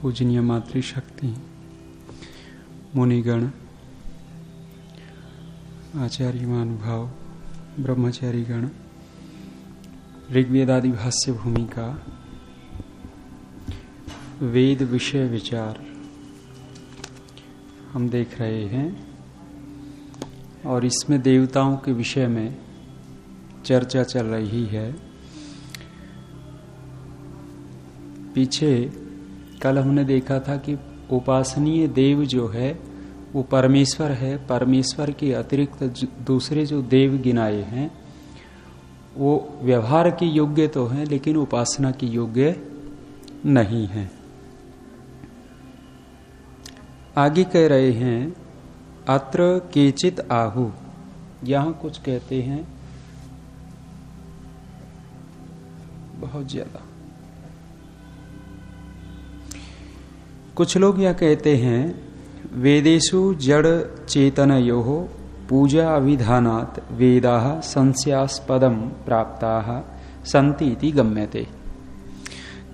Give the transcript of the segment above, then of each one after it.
पूजनीय मातृशक्ति, मुनिगण, आचार्य महानुभाव, ब्रह्मचारी गण, ऋग्वेदादि भाष्य भूमिका, वेद विषय विचार हम देख रहे हैं और इसमें देवताओं के विषय में चर्चा चल रही है। पीछे कल हमने देखा था कि उपासनीय देव जो है वो परमेश्वर है। परमेश्वर के अतिरिक्त दूसरे जो देव गिनाए हैं वो व्यवहार के योग्य तो हैं लेकिन उपासना के योग्य नहीं हैं। आगे कह रहे हैं अत्र केचित आहु, यहां कुछ कहते हैं बहुत ज्यादा। कुछ लोग यह कहते हैं वेदेषु जड़ चेतनयोः पूजा अभिधानात् वेदाः संशयास्पदं प्राप्ताः सन्ति इति गम्यते।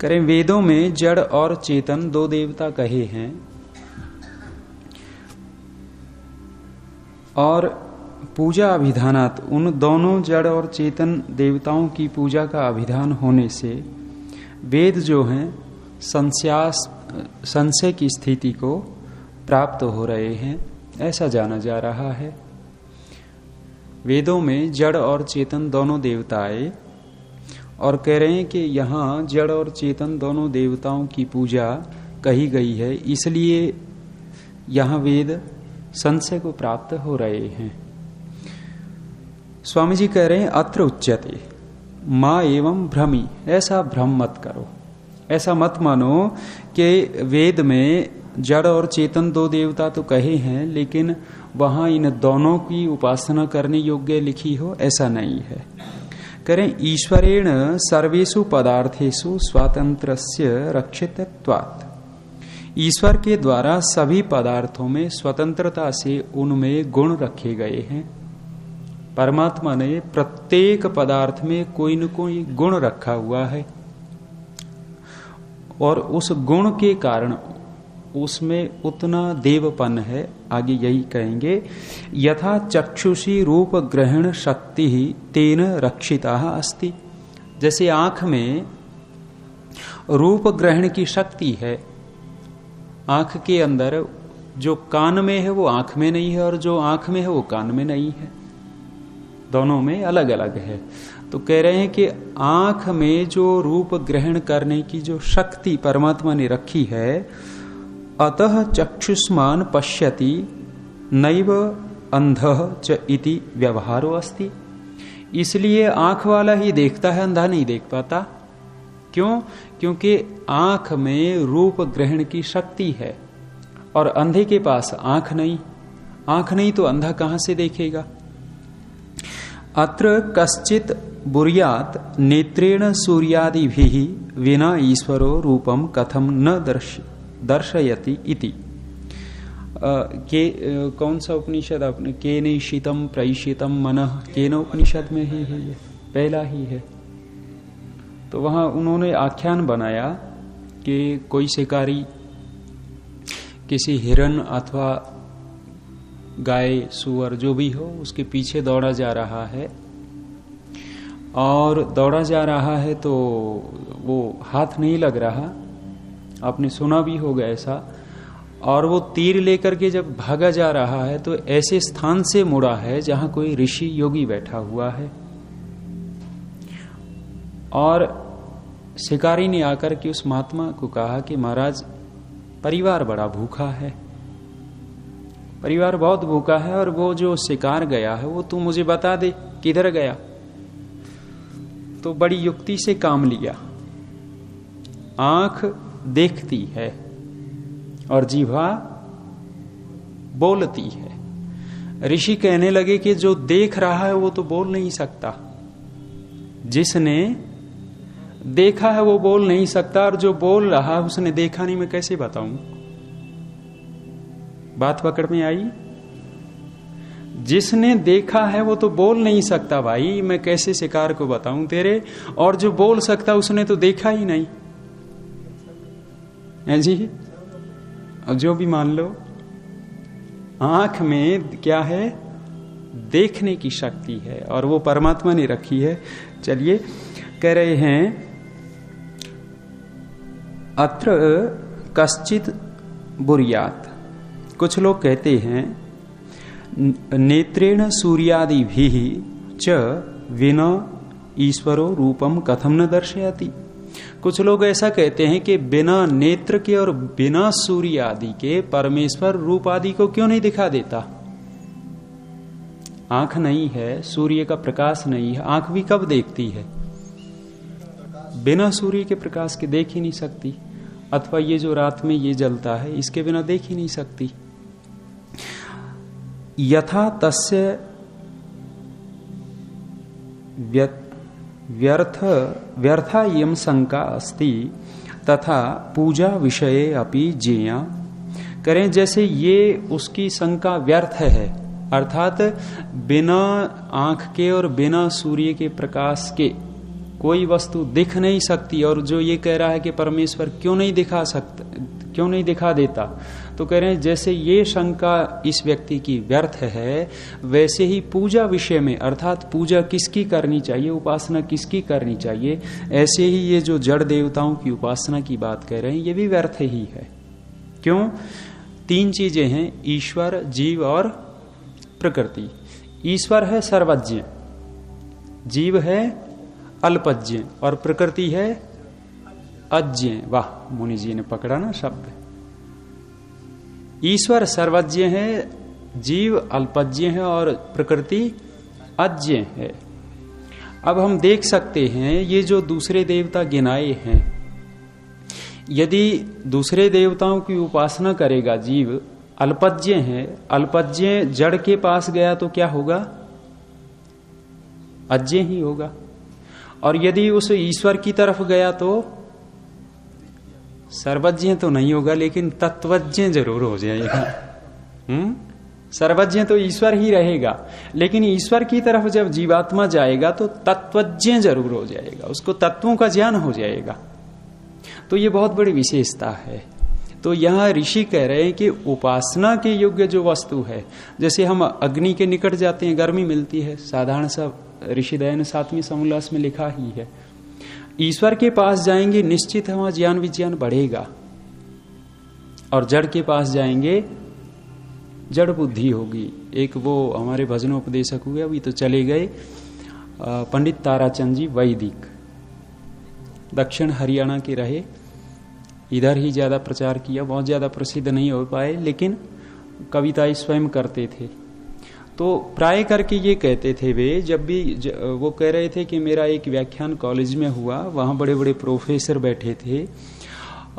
करें वेदों में जड़ और चेतन दो देवता कहे हैं और पूजा अभिधानात् उन दोनों जड़ और चेतन देवताओं की पूजा का अभिधान होने से वेद जो हैं संशय की स्थिति को प्राप्त हो रहे हैं, ऐसा जाना जा रहा है। वेदों में जड़ और चेतन दोनों देवता आए और कह रहे हैं कि यहाँ जड़ और चेतन दोनों देवताओं की पूजा कही गई है, इसलिए यहाँ वेद संशय को प्राप्त हो रहे हैं। स्वामी जी कह रहे हैं अत्र उच्यते माँ एवं भ्रमी, ऐसा भ्रम मत करो, ऐसा मत मानो कि वेद में जड़ और चेतन दो देवता तो कहे हैं लेकिन वहां इन दोनों की उपासना करने योग्य लिखी हो, ऐसा नहीं है। करें ईश्वरेण सर्वेषु पदार्थेषु स्वातंत्र्यस्य रक्षितत्वात्, ईश्वर के द्वारा सभी पदार्थों में स्वतंत्रता से उनमें गुण रखे गए हैं। परमात्मा ने प्रत्येक पदार्थ में कोई न कोई गुण रखा हुआ है और उस गुण के कारण उसमें उतना देवपन है। आगे यही कहेंगे यथा चक्षुषी रूप ग्रहण शक्ति ही तेन रक्षिता अस्ति, जैसे आंख में रूप ग्रहण की शक्ति है, आंख के अंदर जो कान में है वो आंख में नहीं है और जो आंख में है वो कान में नहीं है, दोनों में अलग अलग है। तो कह रहे हैं कि आंख में जो रूप ग्रहण करने की जो शक्ति परमात्मा ने रखी है, अतः चक्षुष्मान पश्यति नैव अंधः च इति व्यवहारो अस्ति, इसलिए आंख वाला ही देखता है, अंधा नहीं देख पाता। क्यों? क्योंकि आंख में रूप ग्रहण की शक्ति है और अंधे के पास आंख नहीं, आंख नहीं तो अंधा कहां से देखेगा। अत्र कश्चित बुर्यात नेत्रेण सूर्यादिभिः विना ईश्वरो रूपम कथम न दर्शयति इति। कौन सा उपनिषद आपने, केन शीतम प्रईशितम मनः, केन उपनिषद में ही है, ये पहला ही है। तो वहां उन्होंने आख्यान बनाया कि कोई शिकारी किसी हिरन अथवा गाय सुअर जो भी हो उसके पीछे दौड़ा जा रहा है और दौड़ा जा रहा है तो वो हाथ नहीं लग रहा, आपने सुना भी होगा ऐसा, और वो तीर लेकर के जब भागा जा रहा है तो ऐसे स्थान से मुड़ा है जहां कोई ऋषि योगी बैठा हुआ है और शिकारी ने आकर के उस महात्मा को कहा कि महाराज परिवार बड़ा भूखा है, परिवार बहुत भूखा है और वो जो शिकार गया है वो तू मुझे बता दे किधर गया। तो बड़ी युक्ति से काम लिया, आंख देखती है और जीवा बोलती है, ऋषि कहने लगे कि जो देख रहा है वो तो बोल नहीं सकता, जिसने देखा है वो बोल नहीं सकता, और जो बोल रहा है उसने देखा नहीं, मैं कैसे बताऊं? बात पकड़ में आई? जिसने देखा है वो तो बोल नहीं सकता भाई, मैं कैसे शिकार को बताऊं तेरे, और जो बोल सकता उसने तो देखा ही नहीं है जी। और जो भी मान लो, आंख में क्या है? देखने की शक्ति है, और वो परमात्मा ने रखी है। चलिए, कह रहे हैं अत्र कश्चित बुर्यात, कुछ लोग कहते हैं नेत्रेण सूर्यादि भी च विना ईश्वरो रूपम कथम न दर्शयति। कुछ लोग ऐसा कहते हैं कि बिना नेत्र के और बिना सूर्य आदि के परमेश्वर रूप आदि को क्यों नहीं दिखा देता? आंख नहीं है, सूर्य का प्रकाश नहीं है, आंख भी कब देखती है? बिना सूर्य के प्रकाश के देख ही नहीं सकती, अथवा ये जो रात में ये जलता है इसके बिना देख ही नहीं सकती। यथा तस्य व्यर्था यम शंका अस्ति तथा पूजा विषये अपि ज्ञेया। करें जैसे ये उसकी शंका व्यर्थ है, अर्थात बिना आंख के और बिना सूर्य के प्रकाश के कोई वस्तु दिख नहीं सकती, और जो ये कह रहा है कि परमेश्वर क्यों नहीं दिखा सकता, क्यों नहीं दिखा देता, तो कह रहे हैं जैसे ये शंका इस व्यक्ति की व्यर्थ है, वैसे ही पूजा विषय में, अर्थात पूजा किसकी करनी चाहिए, उपासना किसकी करनी चाहिए, ऐसे ही ये जो जड़ देवताओं की उपासना की बात कह रहे हैं ये भी व्यर्थ ही है। क्यों? तीन चीजें हैं, ईश्वर, जीव और प्रकृति। ईश्वर है सर्वज्ञ, जीव है अल्पज्ञ, और प्रकृति है अज्ञ। वाह, मुनि जी ने पकड़ा ना शब्द। ईश्वर सर्वज्ञ है, जीव अल्पज्ञ है और प्रकृति अज्ञ है। अब हम देख सकते हैं ये जो दूसरे देवता गिनाए हैं, यदि दूसरे देवताओं की उपासना करेगा जीव, अल्पज्ञ है, अल्पज्ञ जड़ के पास गया तो क्या होगा? अज्ञ ही होगा। और यदि उस ईश्वर की तरफ गया तो सर्वज्ञ तो नहीं होगा, लेकिन तत्वज्ञ जरूर हो जाएगा। सर्वज्ञ तो ईश्वर ही रहेगा, लेकिन ईश्वर की तरफ जब जीवात्मा जाएगा तो तत्वज्ञ जरूर हो जाएगा, उसको तत्वों का ज्ञान हो जाएगा। तो ये बहुत बड़ी विशेषता है। तो यहां ऋषि कह रहे हैं कि उपासना के योग्य जो वस्तु है, जैसे हम अग्नि के निकट जाते हैं, गर्मी मिलती है, साधारण सा ऋषिदय ने 7वें समोल्लास में लिखा ही है। ईश्वर के पास जाएंगे, निश्चित है वहां ज्ञान विज्ञान बढ़ेगा, और जड़ के पास जाएंगे जड़ बुद्धि होगी। एक वो हमारे भजनोपदेशक हुए, अभी तो चले गए, पंडित ताराचंद जी वैदिक, दक्षिण हरियाणा के रहे, इधर ही ज्यादा प्रचार किया, बहुत ज्यादा प्रसिद्ध नहीं हो पाए, लेकिन कविताएं स्वयं करते थे। तो प्राय करके ये कहते थे वे, जब भी वो कह रहे थे कि मेरा एक व्याख्यान कॉलेज में हुआ, वहां बड़े बड़े प्रोफेसर बैठे थे,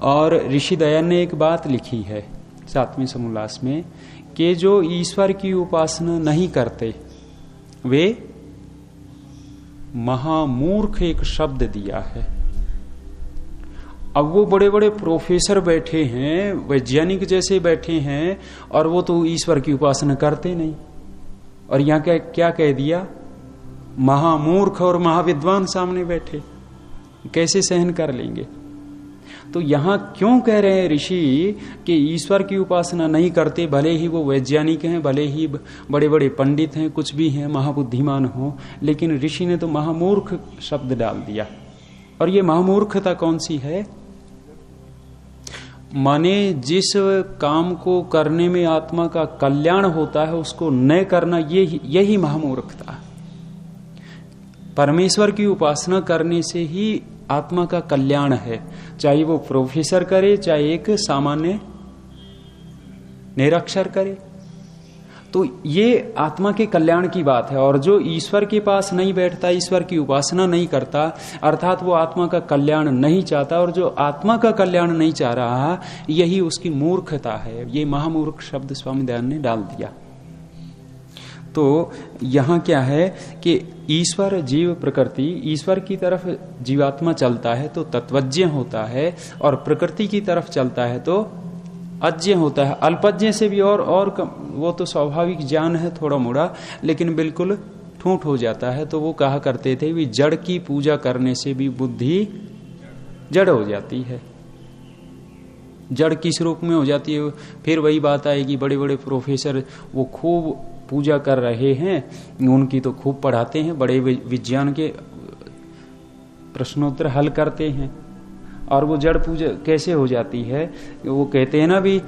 और ऋषि दयान ने एक बात लिखी है 7वें समोल्लास में कि जो ईश्वर की उपासना नहीं करते वे महामूर्ख, एक शब्द दिया है। अब वो बड़े बड़े प्रोफेसर बैठे हैं, वैज्ञानिक जैसे बैठे हैं, और वो तो ईश्वर की उपासना करते नहीं, और यहां क्या कह दिया? महामूर्ख और महाविद्वान सामने बैठे, कैसे सहन कर लेंगे? तो यहां क्यों कह रहे हैं ऋषि कि ईश्वर की उपासना नहीं करते, भले ही वो वैज्ञानिक हैं, भले ही बड़े बड़े पंडित हैं, कुछ भी हैं, महाबुद्धिमान हो, लेकिन ऋषि ने तो महामूर्ख शब्द डाल दिया। और ये महामूर्खता कौन सी है? माने जिस काम को करने में आत्मा का कल्याण होता है उसको न करना, यही महामूर्खता। परमेश्वर की उपासना करने से ही आत्मा का कल्याण है, चाहे वो प्रोफेसर करे, चाहे एक सामान्य निरक्षर करे। तो ये आत्मा के कल्याण की बात है। और जो ईश्वर के पास नहीं बैठता, ईश्वर की उपासना नहीं करता, अर्थात वो आत्मा का कल्याण नहीं चाहता, और जो आत्मा का कल्याण नहीं चाह रहा, यही उसकी मूर्खता है। ये महामूर्ख शब्द स्वामी दयानंद ने डाल दिया। तो यहाँ क्या है कि ईश्वर जीव प्रकृति, ईश्वर की तरफ जीवात्मा चलता है तो तत्वज्ञ होता है, और प्रकृति की तरफ चलता है तो अज्ञ होता है। अल्पज्ञ से भी और वो तो स्वाभाविक ज्ञान है थोड़ा मोड़ा, लेकिन बिल्कुल ठूंठ हो जाता है। तो वो कहा करते थे भी जड़ की पूजा करने से भी बुद्धि जड़ हो जाती है। जड़ किस रूप में हो जाती है? फिर वही बात आएगी, बड़े बड़े प्रोफेसर वो खूब पूजा कर रहे हैं, उनकी तो खूब पढ़ाते हैं, बड़े विज्ञान के प्रश्नोत्तर हल करते हैं, और वो जड़ पूजा कैसे हो जाती है? वो कहते हैं ना भी,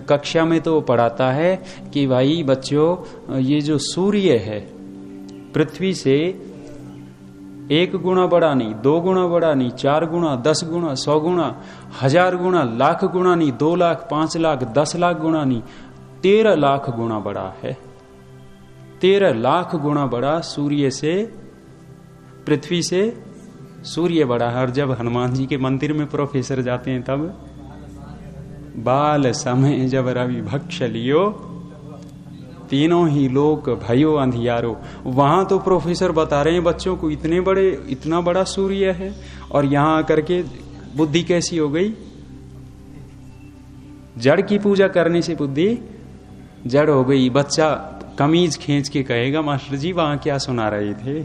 कक्षा में तो पढ़ाता है कि भाई बच्चों, ये जो सूर्य है पृथ्वी से 1 गुना बड़ा नहीं, 2 गुना बड़ा नहीं, 4 गुना, 10 गुना, 100 गुना, 1000 गुना, लाख गुना नहीं, 2 लाख, 5 लाख, 10 लाख गुना नहीं, 13 लाख गुना बड़ा है। 13 लाख गुना बड़ा सूर्य से, पृथ्वी से सूर्य बड़ा है। और जब हनुमान जी के मंदिर में प्रोफेसर जाते हैं तब बाल समय जब रवि भक्ष लियो, तीनों ही लोक भयो अंधियारो। वहां तो प्रोफेसर बता रहे हैं बच्चों को इतना बड़ा सूर्य है, और यहां आकर के बुद्धि कैसी हो गई? जड़ की पूजा करने से बुद्धि जड़ हो गई। बच्चा कमीज खींच के कहेगा मास्टर जी वहां क्या सुना रहे थे।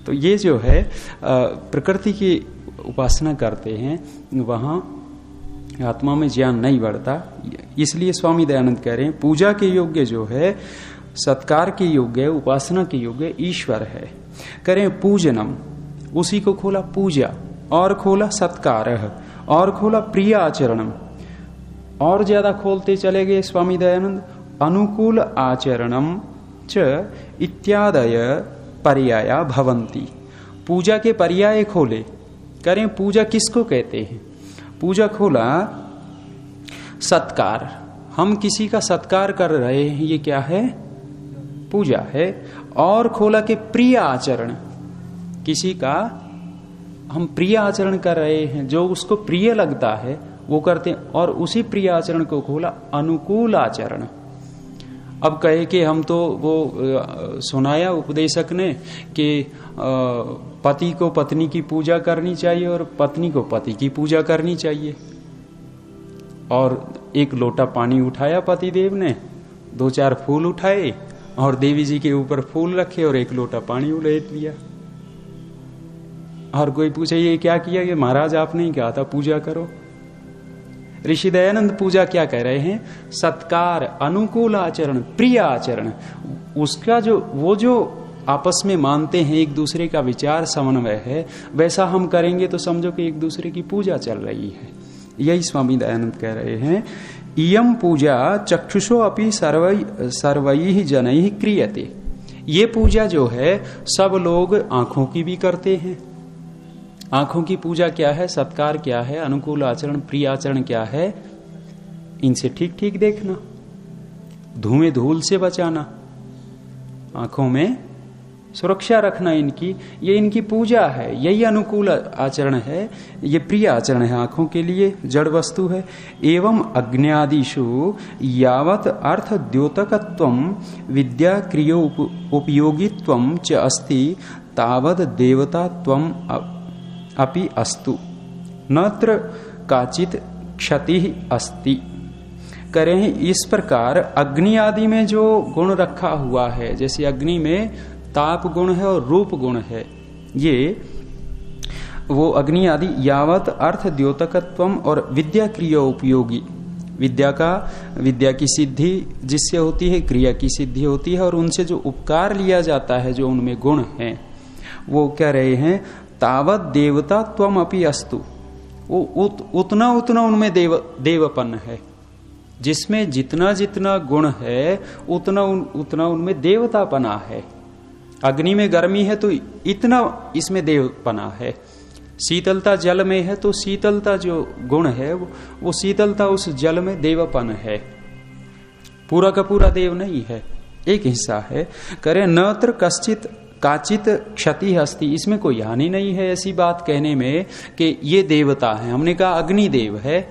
तो ये जो है प्रकृति की उपासना करते हैं, वहां आत्मा में ज्ञान नहीं बढ़ता। इसलिए स्वामी दयानंद कह रहे हैं पूजा के योग्य जो है, सत्कार के योग्य, उपासना के योग्य ईश्वर है। करें पूजनम, उसी को खोला पूजा, और खोला सत्कार, और खोला प्रिय आचरणम, और ज्यादा खोलते चले गए स्वामी दयानंद, अनुकूल आचरणम च इत्यादय पर्याया भवंती। पूजा के पर्याय खोले। करें पूजा किसको कहते हैं? पूजा खोला सत्कार, हम किसी का सत्कार कर रहे हैं, ये क्या है? पूजा है। और खोला के प्रिय आचरण, किसी का हम प्रिय आचरण कर रहे हैं, जो उसको प्रिय लगता है वो करते हैं। और उसी प्रिय आचरण को खोला अनुकूल आचरण। अब कहे कि हम तो वो सुनाया उपदेशक ने कि पति को पत्नी की पूजा करनी चाहिए और पत्नी को पति की पूजा करनी चाहिए, और 1 लोटा पानी उठाया पतिदेव ने, 2-4 फूल उठाए और देवी जी के ऊपर फूल रखे और 1 लोटा पानी उलेट लिया। और कोई पूछे ये क्या किया? कि महाराज आपने ही कहा था पूजा करो। ऋषि दयानंद पूजा क्या कह रहे हैं? सत्कार, अनुकूल आचरण, प्रिय आचरण। उसका जो आपस में मानते हैं, एक दूसरे का विचार समन्वय है, वैसा हम करेंगे तो समझो कि एक दूसरे की पूजा चल रही है। यही स्वामी दयानंद कह रहे हैं। इयम पूजा चक्षुषो अपि सर्वैः जनैः क्रियते। ये पूजा जो है सब लोग आंखों की भी करते हैं। आंखों की पूजा क्या है? सत्कार क्या है? अनुकूल आचरण, प्रिय आचरण क्या है? इनसे ठीक ठीक देखना, धुएं धूल से बचाना, आंखों में सुरक्षा रखना इनकी, ये इनकी पूजा है। यही अनुकूल आचरण है, ये प्रिय आचरण है आंखों के लिए, जड़ वस्तु है। एवं अग्न्यादिषु यावत अर्थ द्योतकत्वम विद्या क्रियो उपयोगित्वम च अस्ति तावद देवतात्वम अपि अस्तु नत्र काचित क्षति अस्ति। करें इस प्रकार अग्नि आदि में जो गुण रखा हुआ है, जैसे अग्नि में ताप गुण है और रूप गुण है, ये वो अग्नि आदि यावत अर्थ द्योतकत्वम और विद्या क्रिया उपयोगी, विद्या की सिद्धि जिससे होती है, क्रिया की सिद्धि होती है, और उनसे जो उपकार लिया जाता है, जो उनमें गुण हैं, वो कह रहे हैं तावत देवता त्वम अपि अस्तु। वो उतना उनमें देवपन है, जिसमें जितना जितना गुण है उतना उनमें देवतापना है। अग्नि में गर्मी है तो इतना इसमें देवपना है। शीतलता जल में है तो शीतलता जो गुण है वो शीतलता उस जल में देवपन है। पूरा का पूरा देव नहीं है, एक हिस्सा है। करे नत्र कश्चित काचित क्षति हस्ती, इसमें कोई हानि नहीं है ऐसी बात कहने में कि ये देवता है। हमने कहा अग्निदेव है,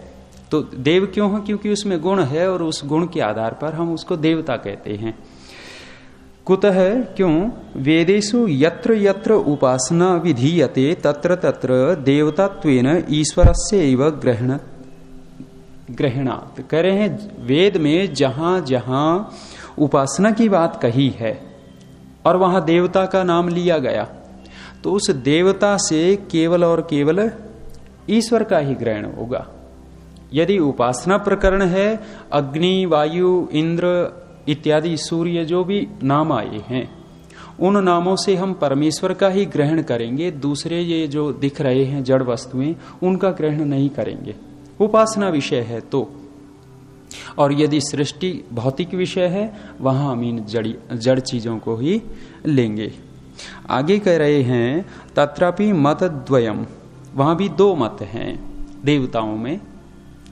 तो देव क्यों है? क्योंकि उसमें गुण है और उस गुण के आधार पर हम उसको देवता कहते हैं। कुतः क्यों? वेदेषु यत्र यत्र उपासना विधीयते तत्र तत्र देवतात्वेन ईश्वरस्य एव ग्रहणात्। कह रहे हैं वेद में जहां जहां उपासना की बात कही है और वहां देवता का नाम लिया गया, तो उस देवता से केवल और केवल ईश्वर का ही ग्रहण होगा। यदि उपासना प्रकरण है, अग्नि, वायु, इंद्र इत्यादि सूर्य जो भी नाम आए हैं, उन नामों से हम परमेश्वर का ही ग्रहण करेंगे। दूसरे ये जो दिख रहे हैं जड़ वस्तुएं, उनका ग्रहण नहीं करेंगे। उपासना विषय है तो। और यदि सृष्टि भौतिक विषय है, वहां हम इन जड़ चीजों को ही लेंगे। आगे कह रहे हैं तत्रापि मत द्वयम, वहां भी दो मत हैं देवताओं में।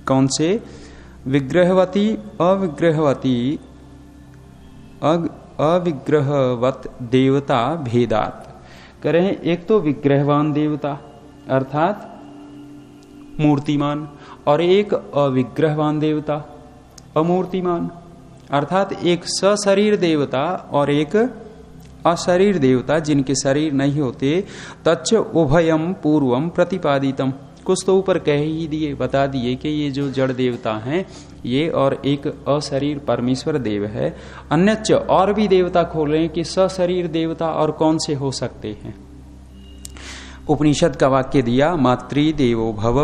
कौन से? विग्रहवती अविग्रहवती अविग्रहवत देवता भेदात। कह रहे हैं एक तो विग्रहवान देवता अर्थात मूर्तिमान, और एक अविग्रहवान देवता अमूर्तिमान, अर्थात एक सशरीर देवता और एक अशरीर देवता जिनके शरीर नहीं होते। तच्च उभयम पूर्वम प्रतिपादितम, कुछ तो ऊपर कह ही दिए, बता दिए कि ये जो जड़ देवता हैं ये, और एक अशरीर परमेश्वर देव है। अन्यच्च और भी देवता खोल रहे हैं कि सशरीर देवता और कौन से हो सकते हैं। उपनिषद का वाक्य दिया, मातृ देवो भव,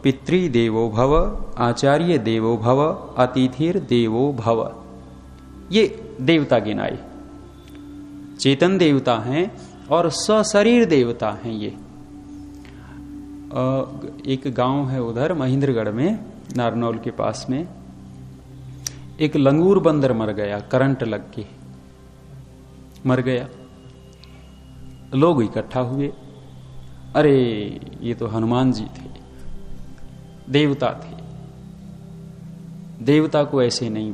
पितृ देवो भव, आचार्य देवो भव, अतिथिर देवो भव। ये देवता गिनाए, चेतन देवता हैं और सशरीर देवता हैं। ये एक गांव है उधर महेंद्रगढ़ में, नारनौल के पास में, एक लंगूर बंदर मर गया, करंट लग के मर गया। लोग इकट्ठा हुए, अरे ये तो हनुमान जी थे, देवता थे, देवता को ऐसे नहीं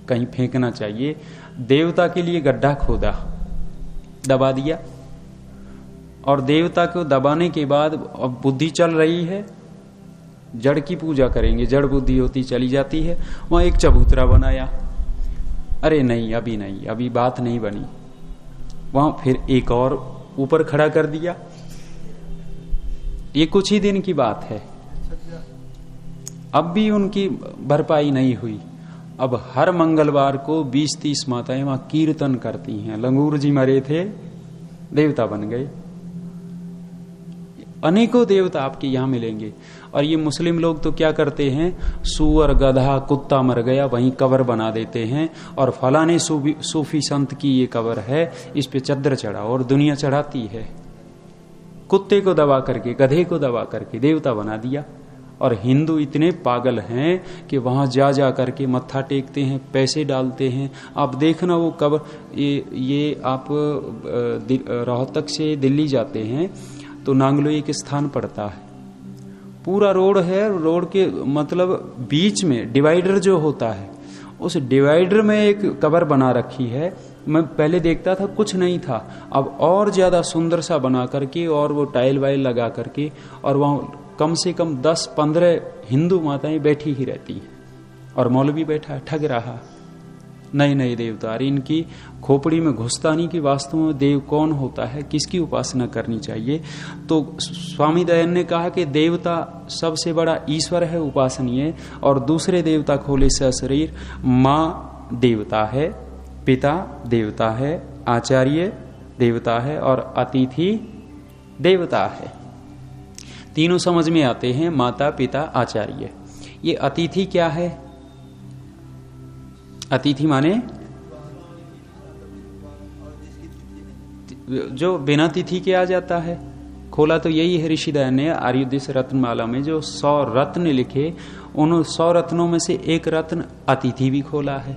कहीं फेंकना चाहिए। देवता के लिए गड्ढा खोदा, दबा दिया, और देवता को दबाने के बाद अब बुद्धि चल रही है, जड़ की पूजा करेंगे, जड़ बुद्धि होती चली जाती है। वहां एक चबूतरा बनाया, अरे नहीं अभी नहीं, अभी बात नहीं बनी। वहां फिर एक और ऊपर खड़ा कर दिया। ये कुछ ही दिन की बात है, अब भी उनकी भरपाई नहीं हुई। अब हर मंगलवार को 20-30 माताएं वहां कीर्तन करती हैं, लंगूर जी मरे थे, देवता बन गए। अनेकों देवता आपके यहां मिलेंगे। और ये मुस्लिम लोग तो क्या करते हैं, सूअर, गधा, कुत्ता मर गया, वहीं कब्र बना देते हैं, और फलाने सूफी संत की ये कब्र है, इस पे चद्दर चढ़ा, और दुनिया चढ़ाती है। कुत्ते को दबा करके, गधे को दबा करके देवता बना दिया। और हिंदू इतने पागल हैं कि वहां जा जा करके मत्था टेकते हैं, पैसे डालते हैं। आप देखना वो कब्र, ये आप रोहतक से दिल्ली जाते हैं तो नांगलो एक स्थान पड़ता है, पूरा रोड है, रोड के मतलब बीच में डिवाइडर जो होता है, उस डिवाइडर में एक कब्र बना रखी है। मैं पहले देखता था कुछ नहीं था, अब और ज्यादा सुंदर सा बना करके, और वो टाइल वाइल लगा करके, और वहां कम से कम 10-15 हिंदू माताएं बैठी ही रहती हैं, और मौलवी बैठा ठग रहा। नए नए देवता, अरे इनकी खोपड़ी में घुसता नहीं कि वास्तव में देव कौन होता है, किसकी उपासना करनी चाहिए। तो स्वामी दयानंद ने कहा कि देवता सबसे बड़ा ईश्वर है उपासनीय, और दूसरे देवता खोले सशरीर। माँ देवता है, पिता देवता है, आचार्य देवता है, और अतिथि देवता है। तीनों समझ में आते हैं, माता, पिता, आचार्य। ये अतिथि क्या है? अतिथि माने जो बिना तिथि के आ जाता है। खोला तो यही है ऋषि दयानंद ने आर्योद्देश्य रत्नमाला में, जो 100 रत्न लिखे, उन 100 रत्नों में से एक रत्न अतिथि भी खोला है।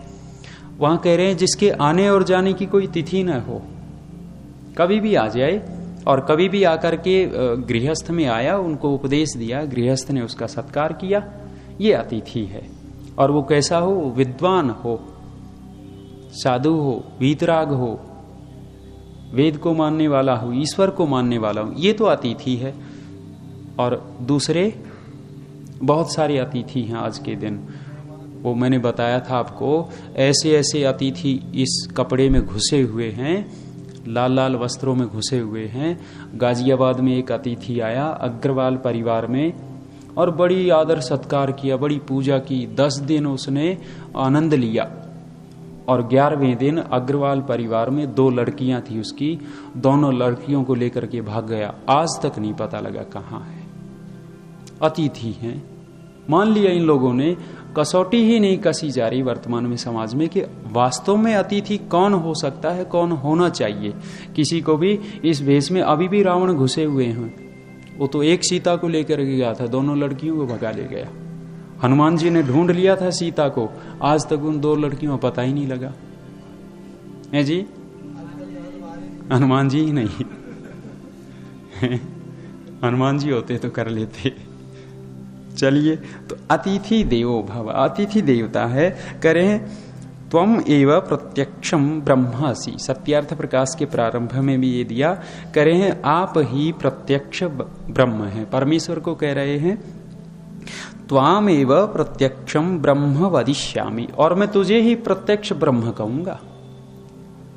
वहां कह रहे हैं जिसके आने और जाने की कोई तिथि न हो, कभी भी आ जाए, और कभी भी आकर के गृहस्थ में आया, उनको उपदेश दिया, गृहस्थ ने उसका सत्कार किया, ये अतिथि है। और वो कैसा हो? विद्वान हो, साधु हो, वीतराग हो, वेद को मानने वाला हो, ईश्वर को मानने वाला हो, ये तो अतिथि है। और दूसरे बहुत सारे अतिथि हैं आज के दिन। वो मैंने बताया था आपको, ऐसे ऐसे अतिथि इस कपड़े में घुसे हुए हैं, लाल लाल वस्त्रों में घुसे हुए हैं। गाजियाबाद में एक अतिथि आया अग्रवाल परिवार में, और बड़ी आदर सत्कार किया, बड़ी पूजा की। 10 दिन उसने आनंद लिया, और 11वें दिन अग्रवाल परिवार में 2 लड़कियां थी उसकी, दोनों लड़कियों को लेकर के भाग गया। आज तक नहीं पता लगा कहाँ है। अतिथि हैं। मान लिया इन लोगों ने, कसौटी ही नहीं कसी जा रही वर्तमान में समाज में कि वास्तव में अतिथि कौन हो सकता है, कौन होना चाहिए। किसी को भी इस भेष में अभी भी रावण घुसे हुए हैं। वो तो एक सीता को लेकर के गया था, दोनों लड़कियों को भगा ले गया। हनुमान जी ने ढूंढ लिया था सीता को, आज तक उन 2 लड़कियों को पता ही नहीं लगा है जी। हनुमान जी ही नहीं हनुमान जी होते तो कर लेते। चलिए, तो अतिथि देवो भव, अतिथि देवता है। करें त्वम एव प्रत्यक्षम ब्रह्मासि, सत्यार्थ प्रकाश के प्रारंभ में भी ये दिया। करें आप ही प्रत्यक्ष ब्रह्म है। परमेश्वर को कह रहे हैं त्वाम एव प्रत्यक्षम ब्रह्म वदिष्यामि, और मैं तुझे ही प्रत्यक्ष ब्रह्म कहूंगा।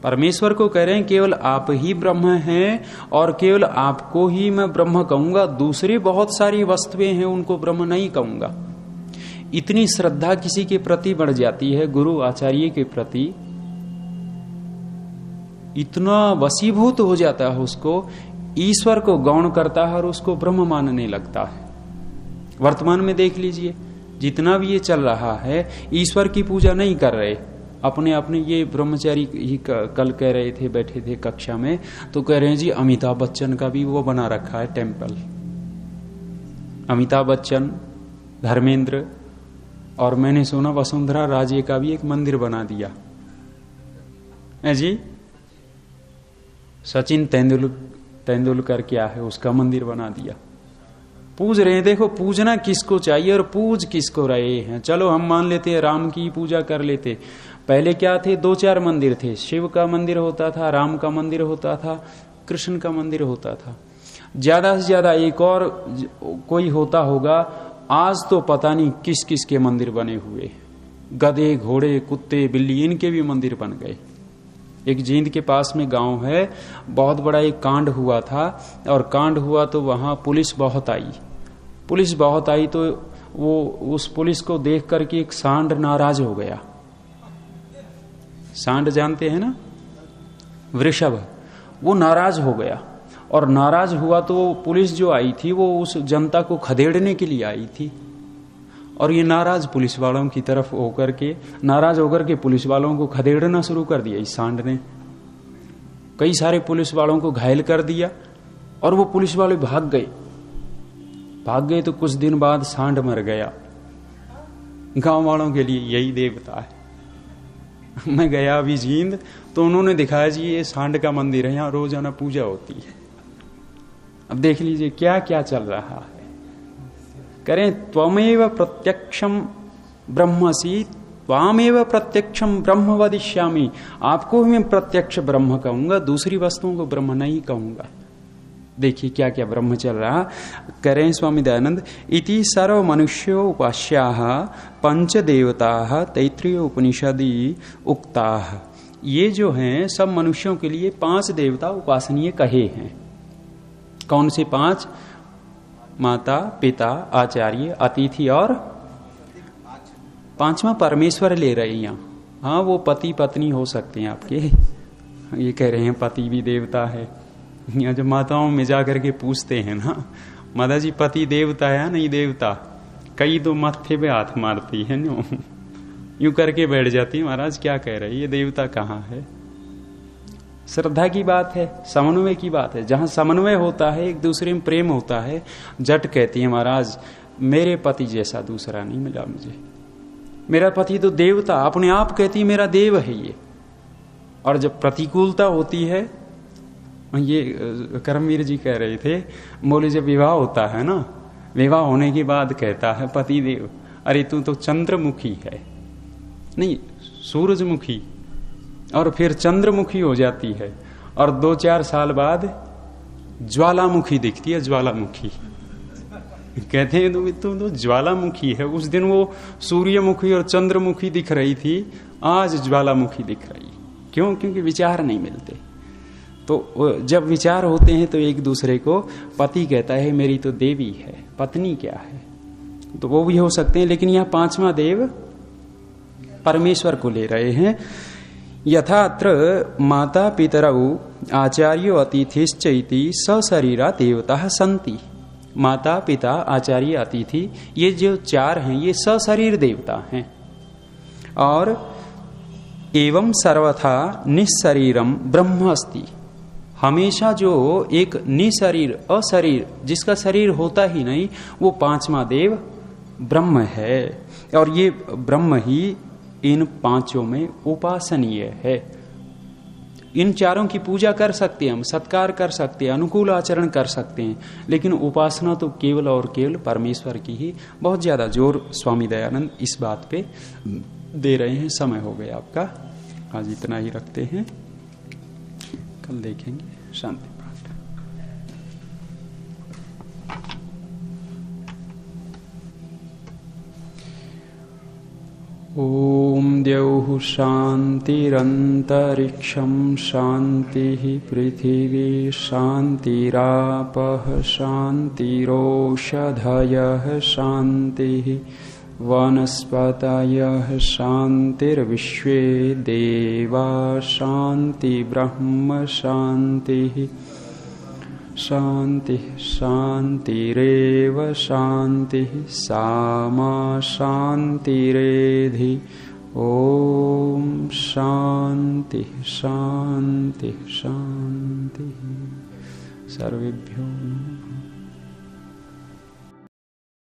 परमेश्वर को कह रहे हैं केवल आप ही ब्रह्म हैं, और केवल आपको ही मैं ब्रह्म कहूंगा। दूसरी बहुत सारी वस्तुएं हैं, उनको ब्रह्म नहीं कहूंगा। इतनी श्रद्धा किसी के प्रति बढ़ जाती है, गुरु आचार्य के प्रति इतना वशीभूत हो जाता है, उसको ईश्वर को गौण करता है और उसको ब्रह्म मानने लगता है। वर्तमान में देख लीजिए, जितना भी ये चल रहा है, ईश्वर की पूजा नहीं कर रहे अपने अपने। ये ब्रह्मचारी ही कल कह रहे थे, बैठे थे कक्षा में, तो कह रहे हैं जी अमिताभ बच्चन का भी वो बना रखा है टेम्पल। अमिताभ बच्चन, धर्मेंद्र, और मैंने सुना वसुंधरा राजे का भी एक मंदिर बना दिया है जी। सचिन तेंदुलकर क्या है, उसका मंदिर बना दिया। पूज रहे हैं। देखो, पूजना किसको चाहिए और पूज किसको रहे हैं। चलो हम मान लेते हैं राम की पूजा कर लेते। पहले क्या थे, 2-4 मंदिर थे। शिव का मंदिर होता था, राम का मंदिर होता था, कृष्ण का मंदिर होता था। ज्यादा से ज्यादा एक और कोई होता होगा। आज तो पता नहीं किस किस के मंदिर बने हुए। गधे, घोड़े, कुत्ते, बिल्ली, इनके भी मंदिर बन गए। एक जींद के पास में गांव है, बहुत बड़ा एक कांड हुआ था, और कांड हुआ तो वहां पुलिस बहुत आई तो वो उस पुलिस को देख करके एक सांड नाराज हो गया। सांड जानते हैं ना, वृषभ, वो नाराज हो गया। और नाराज हुआ तो वो पुलिस जो आई थी वो उस जनता को खदेड़ने के लिए आई थी, और ये नाराज पुलिस वालों की तरफ नाराज होकर के पुलिस वालों को खदेड़ना शुरू कर दिया। इस सांड ने कई सारे पुलिस वालों को घायल कर दिया, और वो पुलिस वाले भाग गए तो कुछ दिन बाद सांड मर गया। गांव वालों के लिए यही देवता है। मैं गया अभी जींद, तो उन्होंने दिखाया जी ये सांड का मंदिर है, यहाँ रोजाना पूजा होती है। अब देख लीजिए क्या क्या चल रहा है। करें त्वमेव प्रत्यक्षम ब्रह्मसि, त्वामेव प्रत्यक्षम ब्रह्म वदिष्यामि, आपको मैं प्रत्यक्ष ब्रह्म कहूंगा, दूसरी वस्तुओं को ब्रह्म नहीं कहूंगा। देखिए क्या क्या ब्रह्म चल रहा। करें स्वामी दयानंद, इति सर्व मनुष्यो उपास्याः पंच देवताः तैत्तिरीय उपनिषदि उक्ताः। ये जो हैं सब मनुष्यों के लिए 5 देवता उपासनीय कहे हैं। कौन से 5? माता, पिता, आचार्य, अतिथि और 5वां परमेश्वर ले रहे हैं यहाँ। हाँ, वो पति पत्नी हो सकते हैं आपके। ये कह रहे हैं पति भी देवता है। यहाँ जो माताओं में जाकर के पूछते हैं ना, माता जी पति देवता है या नहीं देवता, कई तो माथे पे हाथ मारती है, यूं करके बैठ जाती है, महाराज क्या कह रहे हैं, ये देवता कहाँ है। श्रद्धा की बात है, समन्वय की बात है। जहां समन्वय होता है, एक दूसरे में प्रेम होता है, जट कहती है महाराज मेरे पति जैसा दूसरा नहीं मिला मुझे, मेरा पति तो देवता, अपने आप कहती है मेरा देव है ये। और जब प्रतिकूलता होती है, ये करमवीर जी कह रहे थे, बोले जब विवाह होता है ना, विवाह होने के बाद कहता है पति देव, अरे तू तो चंद्रमुखी है, नहीं सूरजमुखी, और फिर चंद्रमुखी हो जाती है, और 2-4 साल बाद ज्वालामुखी दिखती है, ज्वालामुखी। कहते हैं तुम तो ज्वालामुखी है। उस दिन वो सूर्यमुखी और चंद्रमुखी दिख रही थी, आज ज्वालामुखी दिख रही। क्यों? क्योंकि विचार नहीं मिलते। तो जब विचार होते हैं तो एक दूसरे को, पति कहता है मेरी तो देवी है, पत्नी क्या है, तो वो भी हो सकते हैं। लेकिन यहाँ पांचवा देव परमेश्वर को ले रहे हैं। यथात्र माता पितरौ आचार्यो अतिथिश्च इति सशरीरा देवता संति। माता पिता आचार्य अतिथि ये जो चार हैं ये सशरीर देवता हैं। और एवं सर्वथा निशरीरम ब्रह्म अस्ति। हमेशा जो एक निशरीर अशरीर जिसका शरीर होता ही नहीं, वो पांचवा देव ब्रह्म है। और ये ब्रह्म ही इन पांचों में उपासनीय है। इन चारों की पूजा कर सकते हैं हम, सत्कार कर सकते हैं, अनुकूल आचरण कर सकते हैं, लेकिन उपासना तो केवल और केवल परमेश्वर की ही। बहुत ज्यादा जोर स्वामी दयानंद इस बात पे दे रहे हैं। समय हो गया आपका, आज इतना ही रखते हैं, कल देखेंगे। शांति पाठ। ओम द्यौः शान्तिरन्तरिक्षं शान्तिः पृथिवी शान्तिरापः शान्तिरोषधयः शान्तिः वनस्पतयः शान्तिर्विश्वे देवा शान्ति ब्रह्म शान्तिः शान्तिः शान्तिरेव शान्तिः सामा शान्तिरेधि। ओम शान्तिः शान्तिः शान्तिः। सर्वेभ्यो